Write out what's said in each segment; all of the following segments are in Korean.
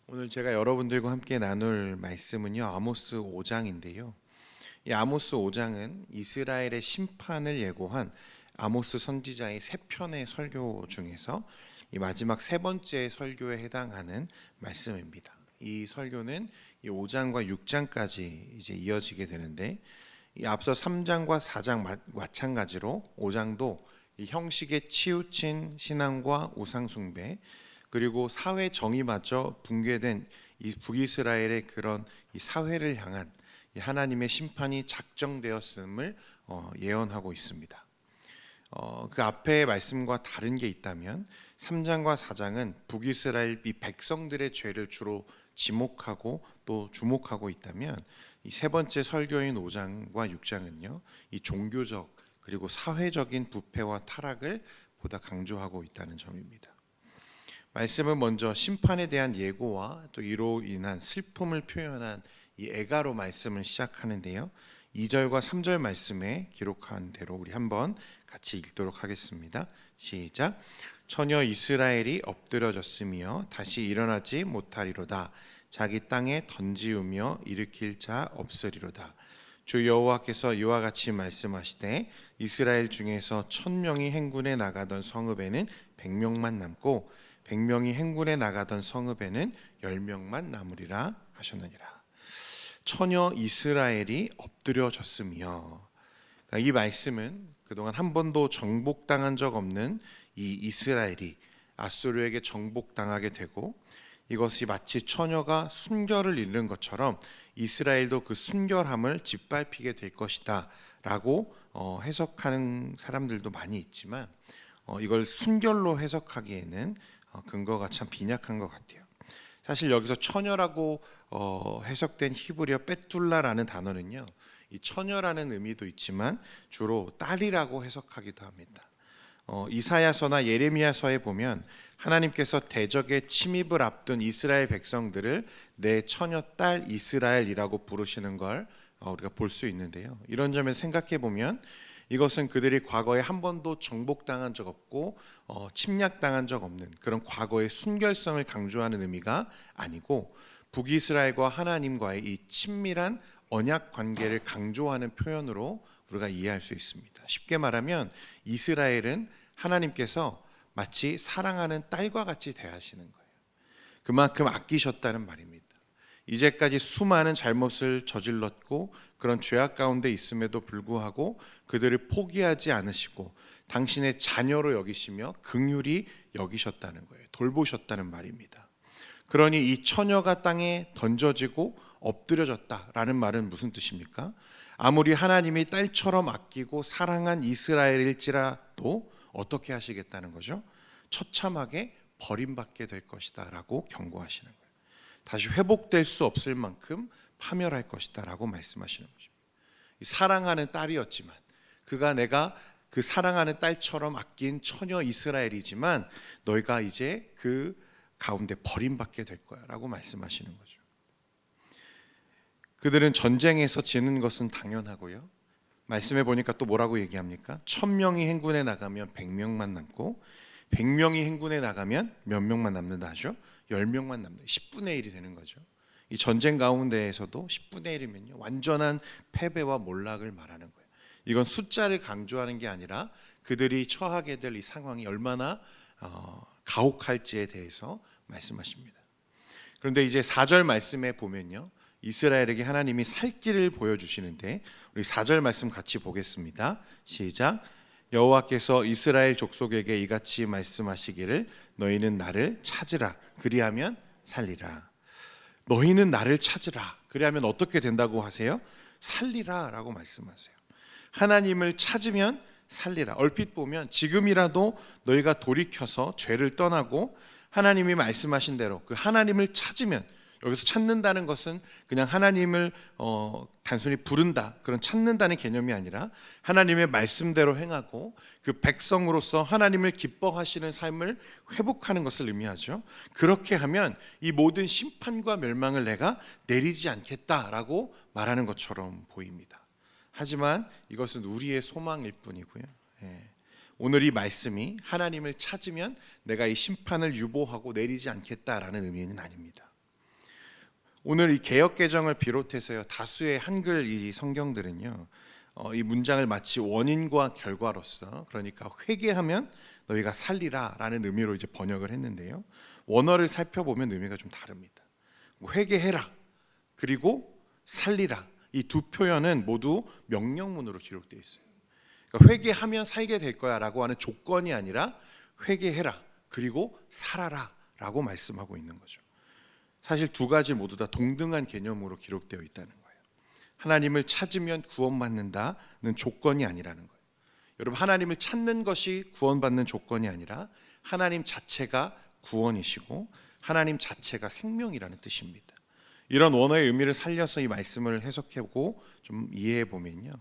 오늘 제가 여러분들과 함께 나눌 말씀은요, 아모스 5장인데요. 이 아모스 5장은 이스라엘의 심판을 예고한 아모스 선지자의 세 편의 설교 중에서 이 마지막 세 번째 설교에 해당하는 말씀입니다. 이 설교는 이 5장과 6장까지 이제 이어지게 되는데, 이 앞서 3장과 4장 마찬가지로 5장도 이 형식에 치우친 신앙과 우상 숭배, 그리고 사회 정의마저 붕괴된 이 북이스라엘의 그런 이 사회를 향한 이 하나님의 심판이 작정되었음을 예언하고 있습니다. 그 앞의 말씀과 다른 게 있다면 3장과 4장은 북이스라엘 이 백성들의 죄를 주로 지목하고 또 주목하고 있다면, 이 세 번째 설교인 5장과 6장은요, 이 종교적 그리고 사회적인 부패와 타락을 보다 강조하고 있다는 점입니다. 말씀은 먼저 심판에 대한 예고와 또 이로 인한 슬픔을 표현한 이 애가로 말씀을 시작하는데요. 2절과 3절 말씀에 기록한 대로 우리 한번 같이 읽도록 하겠습니다. 시작. 처녀 이스라엘이 엎드려졌으며 다시 일어나지 못하리로다. 자기 땅에 던지우며 일으킬 자 없으리로다. 주 여호와께서 이와 같이 말씀하시되 이스라엘 중에서 1000명이 행군에 나가던 성읍에는 100명만 남고 100명이 행군에 나가던 성읍에는 10명만 남으리라 하셨느니라. 처녀 이스라엘이 엎드려졌으며, 그러니까 이 말씀은 그동안 한 번도 정복당한 적 없는 이 이스라엘이 아수르에게 정복당하게 되고, 이것이 마치 처녀가 순결을 잃는 것처럼 이스라엘도 그 순결함을 짓밟히게 될 것이다 라고 해석하는 사람들도 많이 있지만, 이걸 순결로 해석하기에는 근거가 참 빈약한 것 같아요. 사실 여기서 처녀라고 해석된 히브리어 베툴라라는 단어는요, 이 처녀라는 의미도 있지만 주로 딸이라고 해석하기도 합니다. 이사야서나 예레미야서에 보면 하나님께서 대적의 침입을 앞둔 이스라엘 백성들을 내 처녀 딸 이스라엘이라고 부르시는 걸 우리가 볼 수 있는데요. 이런 점에서 생각해 보면 이것은 그들이 과거에 한 번도 정복당한 적 없고 침략당한 적 없는 그런 과거의 순결성을 강조하는 의미가 아니고, 북이스라엘과 하나님과의 이 친밀한 언약 관계를 강조하는 표현으로 우리가 이해할 수 있습니다. 쉽게 말하면 이스라엘은 하나님께서 마치 사랑하는 딸과 같이 대하시는 거예요. 그만큼 아끼셨다는 말입니다. 이제까지 수많은 잘못을 저질렀고 그런 죄악 가운데 있음에도 불구하고 그들을 포기하지 않으시고 당신의 자녀로 여기시며 긍휼히 여기셨다는 거예요. 돌보셨다는 말입니다. 그러니 이 처녀가 땅에 던져지고 엎드려졌다라는 말은 무슨 뜻입니까? 아무리 하나님이 딸처럼 아끼고 사랑한 이스라엘일지라도 어떻게 하시겠다는 거죠? 처참하게 버림받게 될 것이다 라고 경고하시는 거예요. 다시 회복될 수 없을 만큼 파멸할 것이다 라고 말씀하시는 거죠. 사랑하는 딸이었지만, 그가 내가 그 사랑하는 딸처럼 아낀 처녀 이스라엘이지만 너희가 이제 그 가운데 버림받게 될 거야 라고 말씀하시는 거죠. 그들은 전쟁에서 지는 것은 당연하고요, 말씀해 보니까 또 뭐라고 얘기합니까? 1000명이 행군에 나가면 100명만 남고 100명이 행군에 나가면 몇 명만 남는다 하죠? 10명만 남는다. 10분의 1이 되는 거죠. 이 전쟁 가운데에서도 10분의 1이면요, 완전한 패배와 몰락을 말하는 거예요. 이건 숫자를 강조하는 게 아니라 그들이 처하게 될 이 상황이 얼마나 가혹할지에 대해서 말씀하십니다. 그런데 이제 4절 말씀에 보면요, 이스라엘에게 하나님이 살 길을 보여주시는데, 우리 4절 말씀 같이 보겠습니다. 시작. 여호와께서 이스라엘 족속에게 이같이 말씀하시기를 너희는 나를 찾으라 그리하면 살리라. 너희는 나를 찾으라 그리하면 어떻게 된다고 하세요? 살리라 라고 말씀하세요. 하나님을 찾으면 살리라. 얼핏 보면 지금이라도 너희가 돌이켜서 죄를 떠나고 하나님이 말씀하신 대로 그 하나님을 찾으면, 여기서 찾는다는 것은 그냥 하나님을 단순히 부른다, 그런 찾는다는 개념이 아니라 하나님의 말씀대로 행하고 그 백성으로서 하나님을 기뻐하시는 삶을 회복하는 것을 의미하죠. 그렇게 하면 이 모든 심판과 멸망을 내가 내리지 않겠다라고 말하는 것처럼 보입니다. 하지만 이것은 우리의 소망일 뿐이고요. 오늘 이 말씀이 하나님을 찾으면 내가 이 심판을 유보하고 내리지 않겠다라는 의미는 아닙니다. 오늘 이 개역 개정을 비롯해서요 다수의 한글 이 성경들은요 이 문장을 마치 원인과 결과로서, 그러니까 회개하면 너희가 살리라라는 의미로 이제 번역을 했는데요. 원어를 살펴보면 의미가 좀 다릅니다. 회개해라 그리고 살리라, 이 두 표현은 모두 명령문으로 기록되어 있어요. 그러니까 회개하면 살게 될 거야라고 하는 조건이 아니라 회개해라 그리고 살아라라고 말씀하고 있는 거죠. 사실 두 가지 모두 다 동등한 개념으로 기록되어 있다는 거예요. 하나님을 찾으면 구원받는다는 조건이 아니라는 거예요. 여러분, 하나님을 찾는 것이 구원받는 조건이 아니라 하나님 자체가 구원이시고 하나님 자체가 생명이라는 뜻입니다. 이런 원어의 의미를 살려서 이 말씀을 해석해보고 좀 이해해보면요,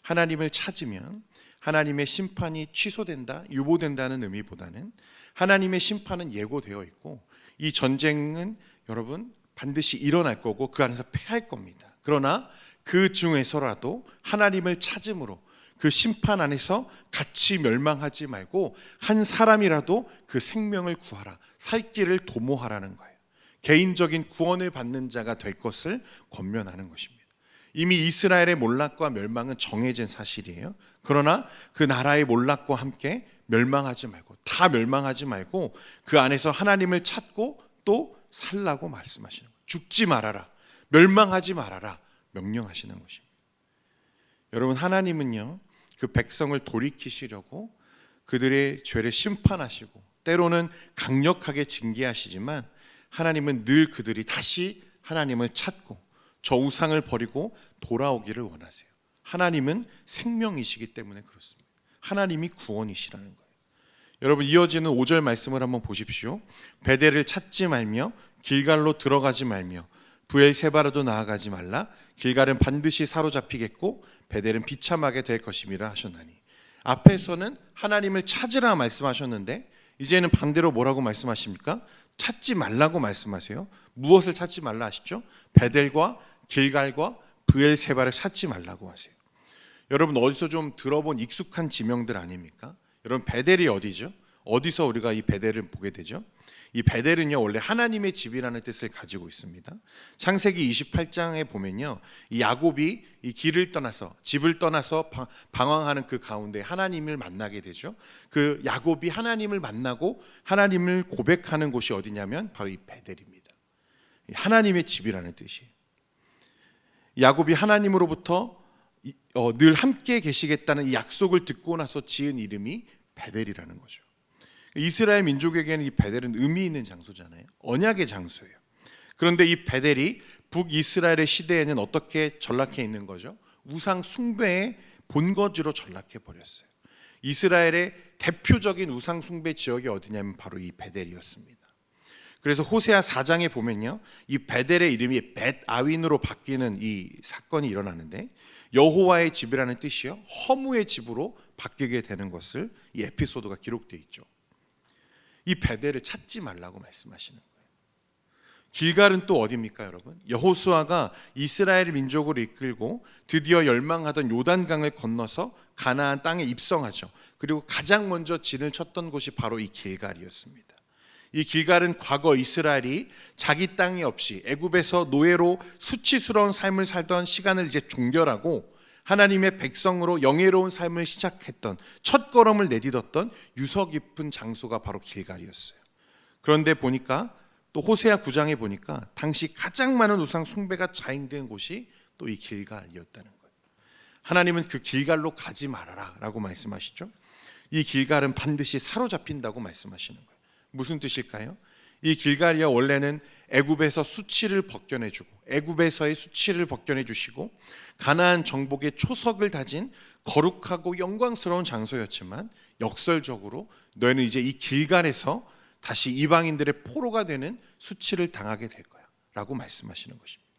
하나님을 찾으면 하나님의 심판이 취소된다, 유보된다는 의미보다는 하나님의 심판은 예고되어 있고 이 전쟁은 여러분 반드시 일어날 거고 그 안에서 패할 겁니다. 그러나 그 중에서라도 하나님을 찾음으로 그 심판 안에서 같이 멸망하지 말고 한 사람이라도 그 생명을 구하라, 살 길을 도모하라는 거예요. 개인적인 구원을 받는 자가 될 것을 권면하는 것입니다. 이미 이스라엘의 몰락과 멸망은 정해진 사실이에요. 그러나 그 나라의 몰락과 함께 멸망하지 말고, 다 멸망하지 말고 그 안에서 하나님을 찾고 또 살라고 말씀하시는 거예요. 죽지 말아라, 멸망하지 말아라 명령하시는 것입니다. 여러분, 하나님은요 그 백성을 돌이키시려고 그들의 죄를 심판하시고 때로는 강력하게 징계하시지만 하나님은 늘 그들이 다시 하나님을 찾고 저 우상을 버리고 돌아오기를 원하세요. 하나님은 생명이시기 때문에 그렇습니다. 하나님이 구원이시라는 거예요. 여러분, 이어지는 5절 말씀을 한번 보십시오. 베델을 찾지 말며 길갈로 들어가지 말며 브엘세바로도 나아가지 말라. 길갈은 반드시 사로잡히겠고 베델은 비참하게 될 것임이라 하셨나니. 앞에서는 하나님을 찾으라 말씀하셨는데 이제는 반대로 뭐라고 말씀하십니까? 찾지 말라고 말씀하세요. 무엇을 찾지 말라 하시죠? 베델과 길갈과 브엘세바를 찾지 말라고 하세요. 여러분, 어디서 좀 들어본 익숙한 지명들 아닙니까? 여러분, 베델이 어디죠? 어디서 우리가 이 베델을 보게 되죠? 이 베델은요 원래 하나님의 집이라는 뜻을 가지고 있습니다. 창세기 28장에 보면요, 이 야곱이 이 길을 떠나서 집을 떠나서 방황하는 그 가운데 하나님을 만나게 되죠. 그 야곱이 하나님을 만나고 하나님을 고백하는 곳이 어디냐면 바로 이 베델입니다. 하나님의 집이라는 뜻이에요. 야곱이 하나님으로부터 늘 함께 계시겠다는 이 약속을 듣고 나서 지은 이름이 베델이라는 거죠. 이스라엘 민족에게는 이 베델은 의미 있는 장소잖아요. 언약의 장소예요. 그런데 이 베델이 북이스라엘의 시대에는 어떻게 전락해 있는 거죠? 우상 숭배의 본거지로 전락해 버렸어요. 이스라엘의 대표적인 우상 숭배 지역이 어디냐면 바로 이 베델이었습니다. 그래서 호세아 4장에 보면요, 이 베델의 이름이 벳아윈으로 바뀌는 이 사건이 일어나는데 여호와의 집이라는 뜻이요, 허무의 집으로 바뀌게 되는 것을 이 에피소드가 기록되어 있죠. 이 베델을 찾지 말라고 말씀하시는 거예요. 길갈은 또 어디입니까, 여러분? 여호수아가 이스라엘 민족을 이끌고 드디어 열망하던 요단강을 건너서 가나안 땅에 입성하죠. 그리고 가장 먼저 진을 쳤던 곳이 바로 이 길갈이었습니다. 이 길갈은 과거 이스라엘이 자기 땅이 없이 애굽에서 노예로 수치스러운 삶을 살던 시간을 이제 종결하고 하나님의 백성으로 영예로운 삶을 시작했던 첫 걸음을 내딛었던 유서 깊은 장소가 바로 길갈이었어요. 그런데 보니까 또 호세아 9장에 보니까 당시 가장 많은 우상 숭배가 자행된 곳이 또 이 길갈이었다는 거예요. 하나님은 그 길갈로 가지 말아라 라고 말씀하시죠. 이 길갈은 반드시 사로잡힌다고 말씀하시는 거예요. 무슨 뜻일까요? 이 길갈이야 원래는 애굽에서 수치를 벗겨내주고 애굽에서의 수치를 벗겨내주시고 가나안 정복의 초석을 다진 거룩하고 영광스러운 장소였지만 역설적으로 너희는 이제 이 길갈에서 다시 이방인들의 포로가 되는 수치를 당하게 될 거야 라고 말씀하시는 것입니다.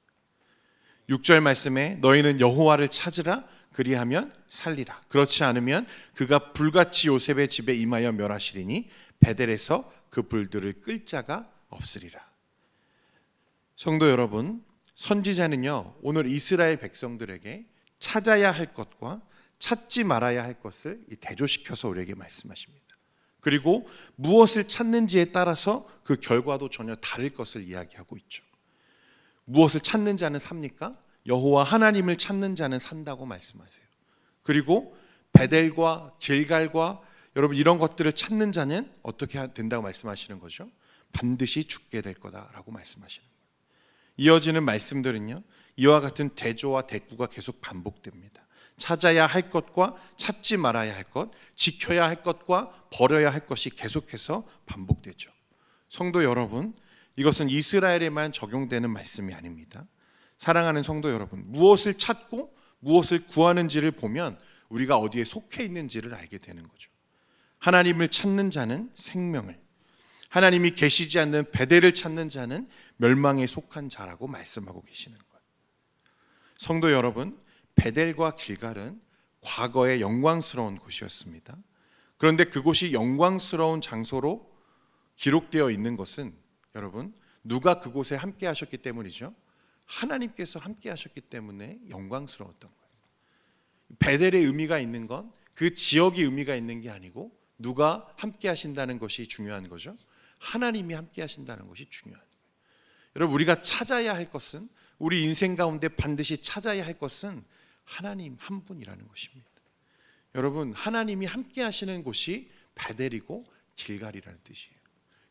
6절 말씀에 너희는 여호와를 찾으라, 그리하면 살리라. 그렇지 않으면 그가 불같이 요셉의 집에 임하여 멸하시리니 베델에서 그 불들을 끌 자가 없으리라. 성도 여러분, 선지자는요 오늘 이스라엘 백성들에게 찾아야 할 것과 찾지 말아야 할 것을 대조시켜서 우리에게 말씀하십니다. 그리고 무엇을 찾는지에 따라서 그 결과도 전혀 다를 것을 이야기하고 있죠. 무엇을 찾는 자는 삽니까? 여호와 하나님을 찾는 자는 산다고 말씀하세요. 그리고 베델과 길갈과 여러분 이런 것들을 찾는 자는 어떻게 된다고 말씀하시는 거죠? 반드시 죽게 될 거다라고 말씀하시는 거예요. 이어지는 말씀들은요, 이와 같은 대조와 대꾸가 계속 반복됩니다. 찾아야 할 것과 찾지 말아야 할 것, 지켜야 할 것과 버려야 할 것이 계속해서 반복되죠. 성도 여러분, 이것은 이스라엘에만 적용되는 말씀이 아닙니다. 사랑하는 성도 여러분, 무엇을 찾고 무엇을 구하는지를 보면 우리가 어디에 속해 있는지를 알게 되는 거죠. 하나님을 찾는 자는 생명을, 하나님이 계시지 않는 베델을 찾는 자는 멸망에 속한 자라고 말씀하고 계시는 거예요. 성도 여러분, 베델과 길갈은 과거의 영광스러운 곳이었습니다. 그런데 그곳이 영광스러운 장소로 기록되어 있는 것은 여러분, 누가 그곳에 함께 하셨기 때문이죠? 하나님께서 함께 하셨기 때문에 영광스러웠던 거예요. 베델의 의미가 있는 건 그 지역이 의미가 있는 게 아니고 누가 함께 하신다는 것이 중요한 거죠. 하나님이 함께 하신다는 것이 중요한 거예요. 여러분, 우리가 찾아야 할 것은, 우리 인생 가운데 반드시 찾아야 할 것은 하나님 한 분이라는 것입니다. 여러분, 하나님이 함께 하시는 곳이 베델이고 길갈이라는 뜻이에요.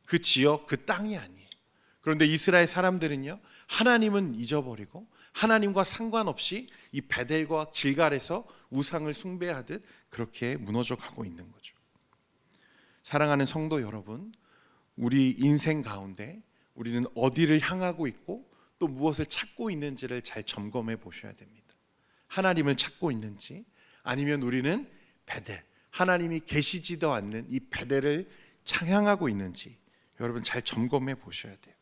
그 지역, 그 땅이 아니에요. 그런데 이스라엘 사람들은요, 하나님은 잊어버리고 하나님과 상관없이 이 베델과 길갈에서 우상을 숭배하듯 그렇게 무너져 가고 있는 거죠. 사랑하는 성도 여러분, 우리 인생 가운데 우리는 어디를 향하고 있고 또 무엇을 찾고 있는지를 잘 점검해 보셔야 됩니다. 하나님을 찾고 있는지, 아니면 우리는 베델, 하나님이 계시지도 않는 이 베델을 향하고 있는지 여러분 잘 점검해 보셔야 돼요.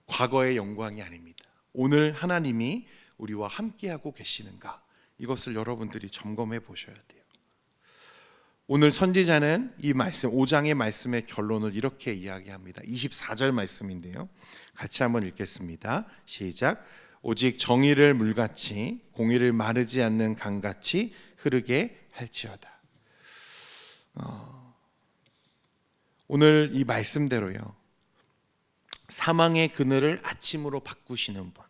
과거의 영광이 아닙니다. 오늘 하나님이 우리와 함께하고 계시는가, 이것을 여러분들이 점검해 보셔야 돼요. 오늘 선지자는 이 말씀 5장의 말씀의 결론을 이렇게 이야기합니다. 24절 말씀인데요, 같이 한번 읽겠습니다. 시작. 오직 정의를 물같이 공의를 마르지 않는 강같이 흐르게 할지어다. 오늘 이 말씀대로요, 사망의 그늘을 아침으로 바꾸시는 분,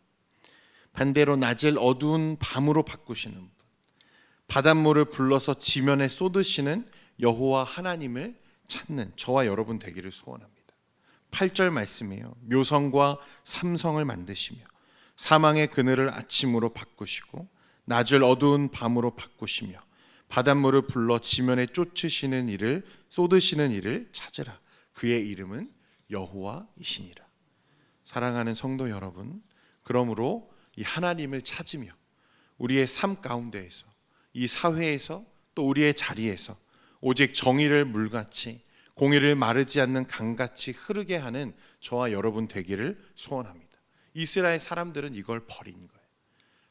반대로 낮을 어두운 밤으로 바꾸시는 분, 바닷물을 불러서 지면에 쏟으시는 여호와 하나님을 찾는 저와 여러분 되기를 소원합니다. 8절 말씀이에요. 묘성과 삼성을 만드시며 사망의 그늘을 아침으로 바꾸시고 낮을 어두운 밤으로 바꾸시며 바닷물을 불러 지면에 쏟으시는 이를 찾으라. 그의 이름은 여호와이시니라. 사랑하는 성도 여러분, 그러므로 이 하나님을 찾으며 우리의 삶 가운데에서, 이 사회에서, 또 우리의 자리에서 오직 정의를 물같이 공의를 마르지 않는 강같이 흐르게 하는 저와 여러분 되기를 소원합니다. 이스라엘 사람들은 이걸 버린 거예요.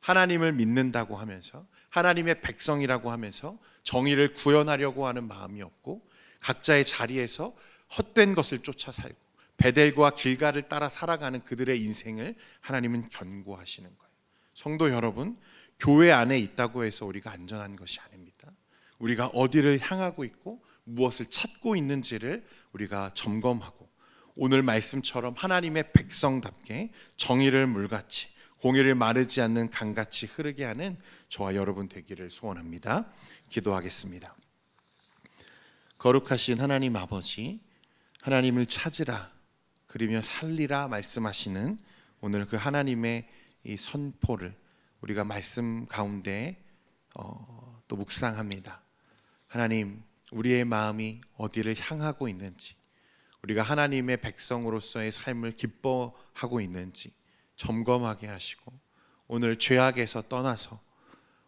하나님을 믿는다고 하면서, 하나님의 백성이라고 하면서 정의를 구현하려고 하는 마음이 없고 각자의 자리에서 헛된 것을 쫓아 살고 베델과 길갈을 따라 살아가는 그들의 인생을 하나님은 견고하시는 거예요. 성도 여러분, 교회 안에 있다고 해서 우리가 안전한 것이 아닙니다. 우리가 어디를 향하고 있고 무엇을 찾고 있는지를 우리가 점검하고 오늘 말씀처럼 하나님의 백성답게 정의를 물같이 공의를 마르지 않는 강같이 흐르게 하는 저와 여러분 되기를 소원합니다. 기도하겠습니다. 거룩하신 하나님 아버지, 하나님을 찾으라 그리며 살리라 말씀하시는 오늘 그 하나님의 이 선포를 우리가 말씀 가운데 또 묵상합니다. 하나님, 우리의 마음이 어디를 향하고 있는지, 우리가 하나님의 백성으로서의 삶을 기뻐하고 있는지 점검하게 하시고 오늘 죄악에서 떠나서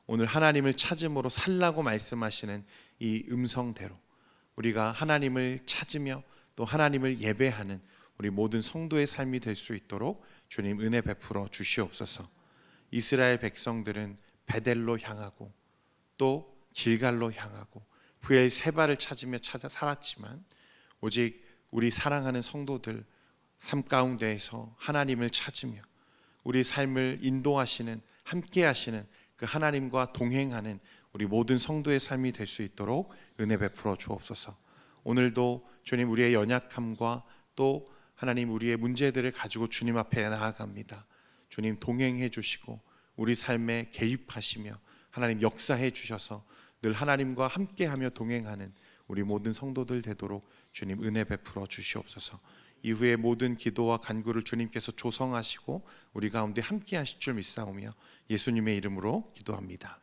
오늘 하나님을 찾음으로 살라고 말씀하시는 이 음성대로 우리가 하나님을 찾으며 또 하나님을 예배하는 우리 모든 성도의 삶이 될 수 있도록 주님 은혜 베풀어 주시옵소서. 이스라엘 백성들은 베델로 향하고 또 길갈로 향하고 브엘세바를 찾으며 살았지만 오직 우리 사랑하는 성도들 삶 가운데에서 하나님을 찾으며 우리 삶을 인도하시는, 함께 하시는 그 하나님과 동행하는 우리 모든 성도의 삶이 될 수 있도록 은혜 베풀어 주옵소서. 오늘도 주님 우리의 연약함과 또 하나님, 우리의 문제들을 가지고 주님 앞에 나아갑니다. 주님 동행해 주시고 우리 삶에 개입하시며 하나님 역사해 주셔서 늘 하나님과 함께하며 동행하는 우리 모든 성도들 되도록 주님 은혜 베풀어 주시옵소서. 이후에 모든 기도와 간구를 주님께서 조성하시고 우리 가운데 함께 하실 줄 믿사오며 예수님의 이름으로 기도합니다.